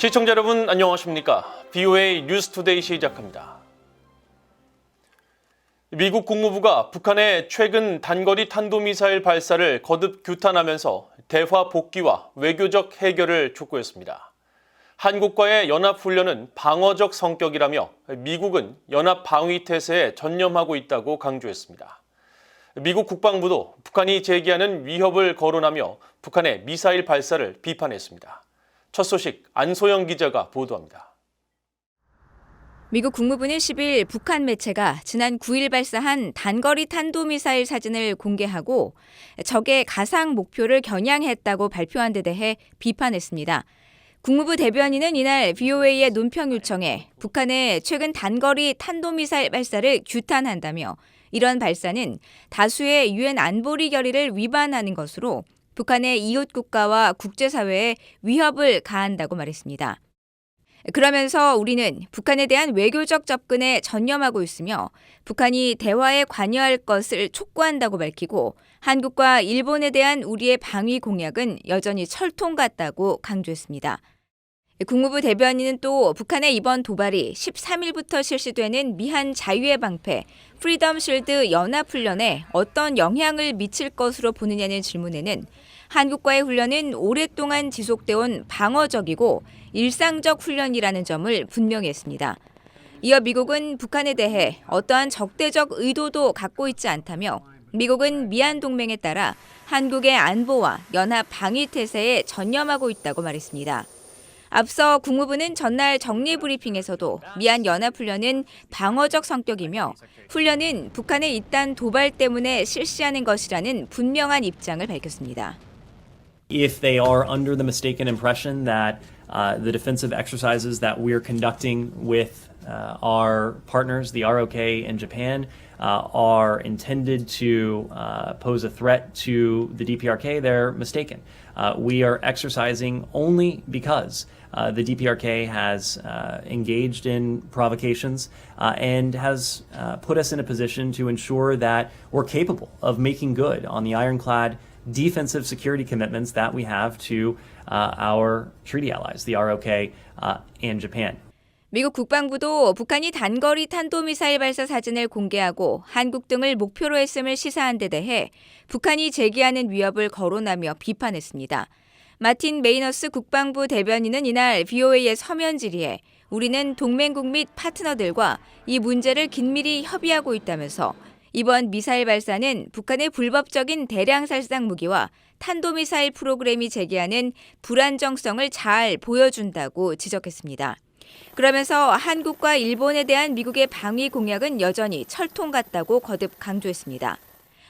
시청자 여러분 안녕하십니까? BOA 뉴스투데이 시작합니다. 미국 국무부가 북한의 최근 단거리 탄도미사일 발사를 거듭 규탄하면서 대화 복귀와 외교적 해결을 촉구했습니다. 한국과의 연합훈련은 방어적 성격이라며 미국은 연합 방위 태세에 전념하고 있다고 강조했습니다. 미국 국방부도 북한이 제기하는 위협을 거론하며 북한의 미사일 발사를 비판했습니다. 첫 소식 안소영 기자가 보도합니다. 미국 국무부는 10일 북한 매체가 지난 9일 발사한 단거리 탄도미사일 사진을 공개하고 적의 가상 목표를 겨냥했다고 발표한 데 대해 비판했습니다. 국무부 대변인은 이날 BOA의 논평 요청에 북한의 최근 단거리 탄도미사일 발사를 규탄한다며 이런 발사는 다수의 유엔 안보리 결의를 위반하는 것으로 북한의 이웃 국가와 국제사회에 위협을 가한다고 말했습니다. 그러면서 우리는 북한에 대한 외교적 접근에 전념하고 있으며 북한이 대화에 관여할 것을 촉구한다고 밝히고 한국과 일본에 대한 우리의 방위 공약은 여전히 철통 같다고 강조했습니다. 국무부 대변인은 또 북한의 이번 도발이 13일부터 실시되는 미한 자유의 방패 프리덤 실드 연합훈련에 어떤 영향을 미칠 것으로 보느냐는 질문에는 한국과의 훈련은 오랫동안 지속돼 온 방어적이고 일상적 훈련이라는 점을 분명히 했습니다. 이어 미국은 북한에 대해 어떠한 적대적 의도도 갖고 있지 않다며 미국은 미한 동맹에 따라 한국의 안보와 연합 방위 태세에 전념하고 있다고 말했습니다. 앞서 국무부는 전날 정례 브리핑에서도 미한 연합훈련은 방어적 성격이며 훈련은 북한의 잇단 도발 때문에 실시하는 것이라는 분명한 입장을 밝혔습니다. If they are under the mistaken impression that the defensive exercises that we're conducting with our partners, the ROK and Japan, are intended to pose a threat to the DPRK, they're mistaken. We are exercising only because the DPRK has engaged in provocations and has put us in a position to ensure that we're capable of making good on the ironclad defensive security commitments that we have to our treaty allies, the ROK and Japan. 미국 국방부도 북한이 단거리 탄도미사일 발사 사진을 공개하고 한국 등을 목표로 했음을 시사한 데 대해 북한이 제기하는 위협을 거론하며 비판했습니다. 마틴 메이너스 국방부 대변인은 이날 BOA의 서면 질의에 우리는 동맹국 및 파트너들과 이 문제를 긴밀히 협의하고 있다면서 이번 미사일 발사는 북한의 불법적인 대량 살상 무기와 탄도미사일 프로그램이 제기하는 불안정성을 잘 보여준다고 지적했습니다. 그러면서 한국과 일본에 대한 미국의 방위 공약은 여전히 철통 같다고 거듭 강조했습니다.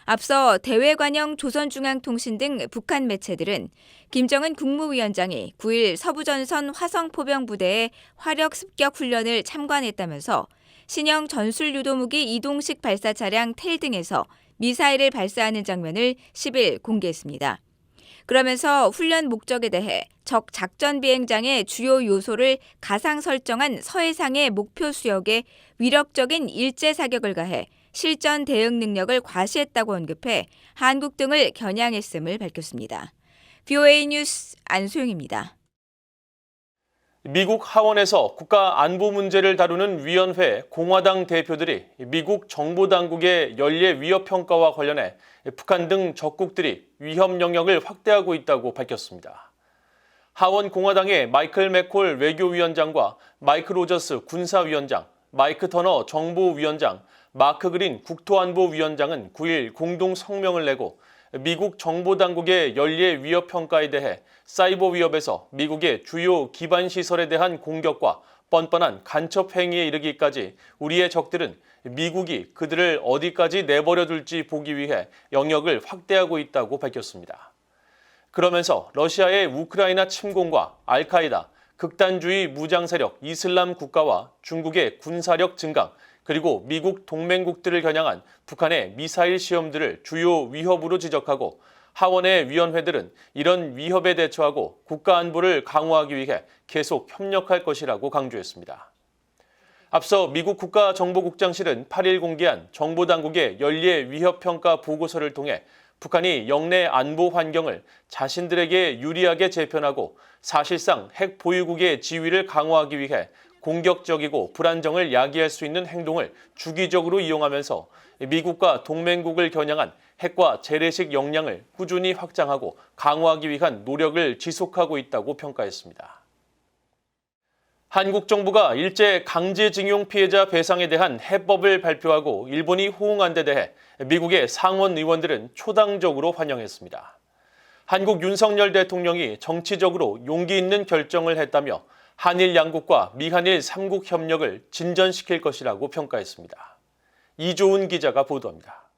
앞서 대외관영 조선중앙통신 등 북한 매체들은 김정은 국무위원장이 9일 서부전선 화성포병부대의 화력 습격 훈련을 참관했다면서 신형 전술유도무기 이동식 발사 차량 텔 등에서 미사일을 발사하는 장면을 10일 공개했습니다. 그러면서 훈련 목적에 대해 적 작전 비행장의 주요 요소를 가상 설정한 서해상의 목표 수역에 위력적인 일제 사격을 가해 실전 대응 능력을 과시했다고 언급해 한국 등을 겨냥했음을 밝혔습니다. BOA 뉴스 안소영입니다. 미국 하원에서 국가 안보 문제를 다루는 위원회 공화당 대표들이 미국 정보당국의 연례 위협 평가와 관련해 북한 등 적국들이 위협 영역을 확대하고 있다고 밝혔습니다. 하원 공화당의 마이클 맥콜 외교위원장과 마이크 로저스 군사위원장, 마이크 터너 정보위원장, 마크 그린 국토안보위원장은 9일 공동 성명을 내고 미국 정보당국의 연례 위협 평가에 대해 사이버 위협에서 미국의 주요 기반 시설에 대한 공격과 뻔뻔한 간첩 행위에 이르기까지 우리의 적들은 미국이 그들을 어디까지 내버려 둘지 보기 위해 영역을 확대하고 있다고 밝혔습니다. 그러면서 러시아의 우크라이나 침공과 알카이다, 극단주의 무장 세력 이슬람 국가와 중국의 군사력 증강, 그리고 미국 동맹국들을 겨냥한 북한의 미사일 시험들을 주요 위협으로 지적하고 하원의 위원회들은 이런 위협에 대처하고 국가 안보를 강화하기 위해 계속 협력할 것이라고 강조했습니다. 앞서 미국 국가정보국장실은 8일 공개한 정보당국의 연례 위협평가 보고서를 통해 북한이 영내 안보 환경을 자신들에게 유리하게 재편하고 사실상 핵 보유국의 지위를 강화하기 위해 공격적이고 불안정을 야기할 수 있는 행동을 주기적으로 이용하면서 미국과 동맹국을 겨냥한 핵과 재래식 역량을 꾸준히 확장하고 강화하기 위한 노력을 지속하고 있다고 평가했습니다. 한국 정부가 일제 강제징용 피해자 배상에 대한 해법을 발표하고 일본이 호응한 데 대해 미국의 상원 의원들은 초당적으로 환영했습니다. 한국 윤석열 대통령이 정치적으로 용기 있는 결정을 했다며 한일 양국과 미한일 3국 협력을 진전시킬 것이라고 평가했습니다. 이조은 기자가 보도합니다.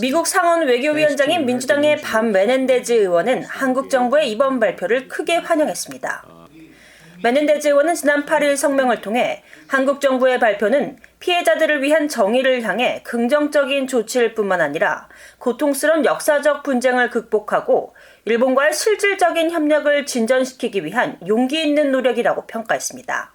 미국 상원 외교위원장인 민주당의 밤 메넨데즈 의원은 한국 정부의 이번 발표를 크게 환영했습니다. 메넨데즈 의원은 지난 8일 성명을 통해 한국 정부의 발표는 피해자들을 위한 정의를 향해 긍정적인 조치일 뿐만 아니라 고통스러운 역사적 분쟁을 극복하고 일본과의 실질적인 협력을 진전시키기 위한 용기 있는 노력이라고 평가했습니다.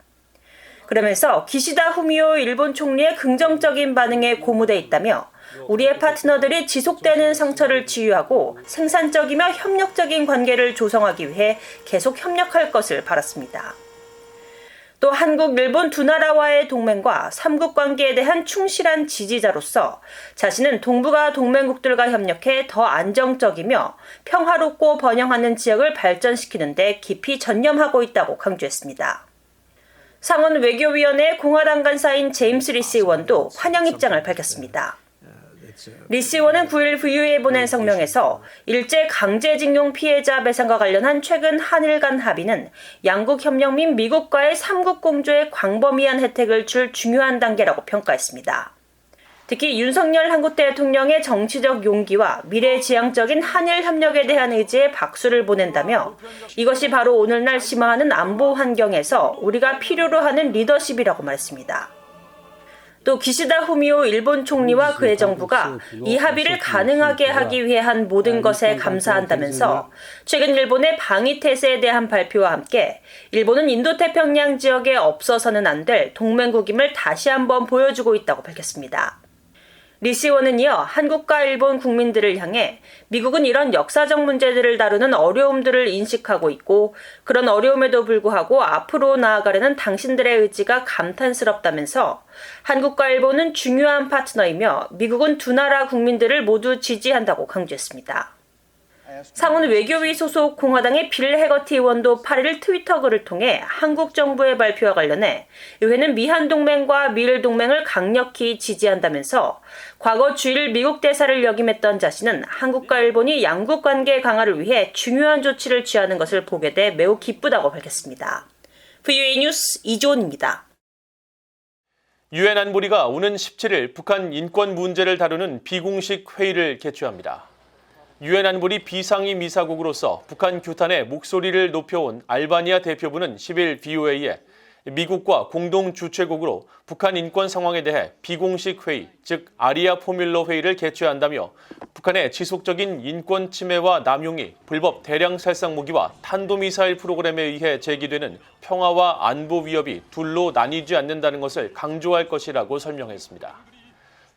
그러면서 기시다 후미오 일본 총리의 긍정적인 반응에 고무돼 있다며 우리의 파트너들이 지속되는 상처를 치유하고 생산적이며 협력적인 관계를 조성하기 위해 계속 협력할 것을 바랐습니다. 또 한국, 일본 두 나라와의 동맹과 삼국 관계에 대한 충실한 지지자로서 자신은 동북아 동맹국들과 협력해 더 안정적이며 평화롭고 번영하는 지역을 발전시키는 데 깊이 전념하고 있다고 강조했습니다. 상원 외교위원회 공화당 간사인 제임스 리스 의원도 환영 입장을 밝혔습니다. 리스 의원은 9일 VOA에 보낸 성명에서 일제 강제징용 피해자 배상과 관련한 최근 한일 간 합의는 양국 협력 및 미국과의 삼국 공조에 광범위한 혜택을 줄 중요한 단계라고 평가했습니다. 특히 윤석열 한국 대통령의 정치적 용기와 미래지향적인 한일 협력에 대한 의지에 박수를 보낸다며 이것이 바로 오늘날 심화하는 안보 환경에서 우리가 필요로 하는 리더십이라고 말했습니다. 또 기시다 후미오 일본 총리와 그의 정부가 이 합의를 가능하게 하기 위해 한 모든 것에 감사한다면서 최근 일본의 방위 태세에 대한 발표와 함께 일본은 인도태평양 지역에 없어서는 안 될 동맹국임을 다시 한번 보여주고 있다고 밝혔습니다. 리스 의원은 이어 한국과 일본 국민들을 향해 미국은 이런 역사적 문제들을 다루는 어려움들을 인식하고 있고 그런 어려움에도 불구하고 앞으로 나아가려는 당신들의 의지가 감탄스럽다면서 한국과 일본은 중요한 파트너이며 미국은 두 나라 국민들을 모두 지지한다고 강조했습니다. 상원 외교위 소속 공화당의 빌 해거티 의원도 8일 트위터 글을 통해 한국 정부의 발표와 관련해 의회는 미한 동맹과 미일 동맹을 강력히 지지한다면서 과거 주일 미국 대사를 역임했던 자신은 한국과 일본이 양국 관계 강화를 위해 중요한 조치를 취하는 것을 보게 돼 매우 기쁘다고 밝혔습니다. VOA 뉴스 이조은입니다. 유엔 안보리가 오는 17일 북한 인권 문제를 다루는 비공식 회의를 개최합니다. 유엔 안보리 비상임이사국으로서 북한 규탄에 목소리를 높여온 알바니아 대표부는 10일 VOA에 미국과 공동 주최국으로 북한 인권 상황에 대해 비공식 회의, 즉 아리아 포뮬러 회의를 개최한다며 북한의 지속적인 인권 침해와 남용이 불법 대량 살상 무기와 탄도미사일 프로그램에 의해 제기되는 평화와 안보 위협이 둘로 나뉘지 않는다는 것을 강조할 것이라고 설명했습니다.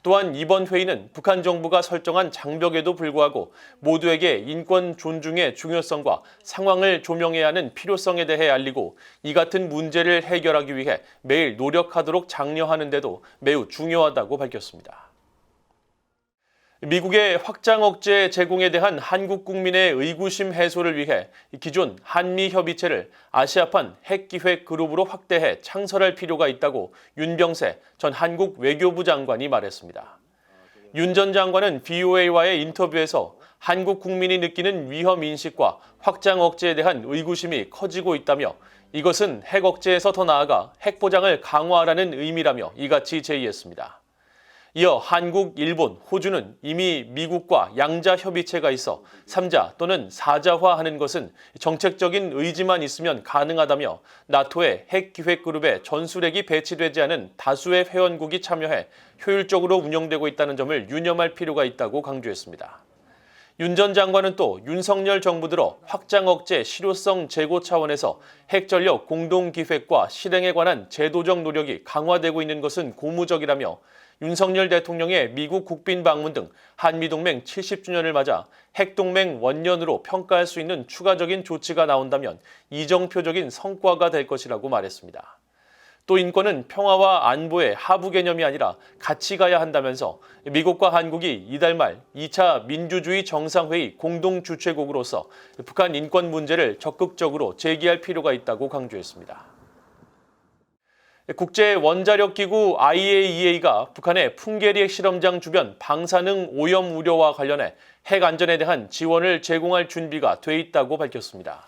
또한 이번 회의는 북한 정부가 설정한 장벽에도 불구하고 모두에게 인권 존중의 중요성과 상황을 조명해야 하는 필요성에 대해 알리고 이 같은 문제를 해결하기 위해 매일 노력하도록 장려하는 데도 매우 중요하다고 밝혔습니다. 미국의 확장 억제 제공에 대한 한국 국민의 의구심 해소를 위해 기존 한미협의체를 아시아판 핵기획 그룹으로 확대해 창설할 필요가 있다고 윤병세 전 한국 외교부 장관이 말했습니다. 윤 전 장관은 VOA와의 인터뷰에서 한국 국민이 느끼는 위험 인식과 확장 억제에 대한 의구심이 커지고 있다며 이것은 핵 억제에서 더 나아가 핵 보장을 강화하라는 의미라며 이같이 제의했습니다. 이어 한국, 일본, 호주는 이미 미국과 양자 협의체가 있어 3자 또는 4자화하는 것은 정책적인 의지만 있으면 가능하다며 나토의 핵기획그룹에 전술핵이 배치되지 않은 다수의 회원국이 참여해 효율적으로 운영되고 있다는 점을 유념할 필요가 있다고 강조했습니다. 윤 전 장관은 또 윤석열 정부 들어 확장 억제 실효성 제고 차원에서 핵전력 공동기획과 실행에 관한 제도적 노력이 강화되고 있는 것은 고무적이라며 윤석열 대통령의 미국 국빈 방문 등 한미동맹 70주년을 맞아 핵동맹 원년으로 평가할 수 있는 추가적인 조치가 나온다면 이정표적인 성과가 될 것이라고 말했습니다. 또 인권은 평화와 안보의 하부 개념이 아니라 같이 가야 한다면서 미국과 한국이 이달 말 2차 민주주의 정상회의 공동 주최국으로서 북한 인권 문제를 적극적으로 제기할 필요가 있다고 강조했습니다. 국제원자력기구 IAEA가 북한의 풍계리 핵실험장 주변 방사능 오염 우려와 관련해 핵 안전에 대한 지원을 제공할 준비가 돼 있다고 밝혔습니다.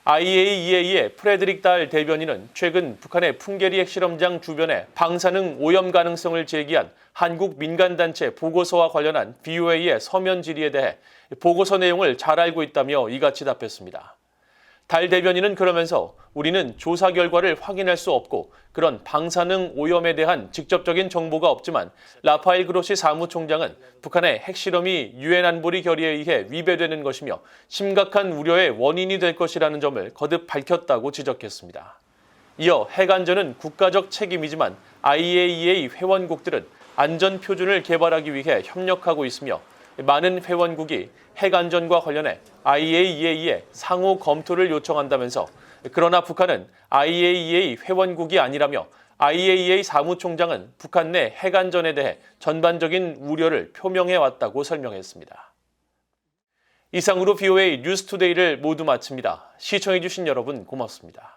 IAEA의 프레드릭 달 대변인은 최근 북한의 풍계리 핵실험장 주변의 방사능 오염 가능성을 제기한 한국 민간단체 보고서와 관련한 VOA의 서면 질의에 대해 보고서 내용을 잘 알고 있다며 이같이 답했습니다. 달 대변인은 그러면서 우리는 조사 결과를 확인할 수 없고 그런 방사능 오염에 대한 직접적인 정보가 없지만 라파엘 그로시 사무총장은 북한의 핵실험이 유엔 안보리 결의에 의해 위배되는 것이며 심각한 우려의 원인이 될 것이라는 점을 거듭 밝혔다고 지적했습니다. 이어 핵안전은 국가적 책임이지만 IAEA 회원국들은 안전 표준을 개발하기 위해 협력하고 있으며 많은 회원국이 핵안전과 관련해 IAEA에 상호 검토를 요청한다면서 그러나 북한은 IAEA 회원국이 아니라며 IAEA 사무총장은 북한 내 핵안전에 대해 전반적인 우려를 표명해왔다고 설명했습니다. 이상으로 VOA 뉴스투데이를 모두 마칩니다. 시청해주신 여러분 고맙습니다.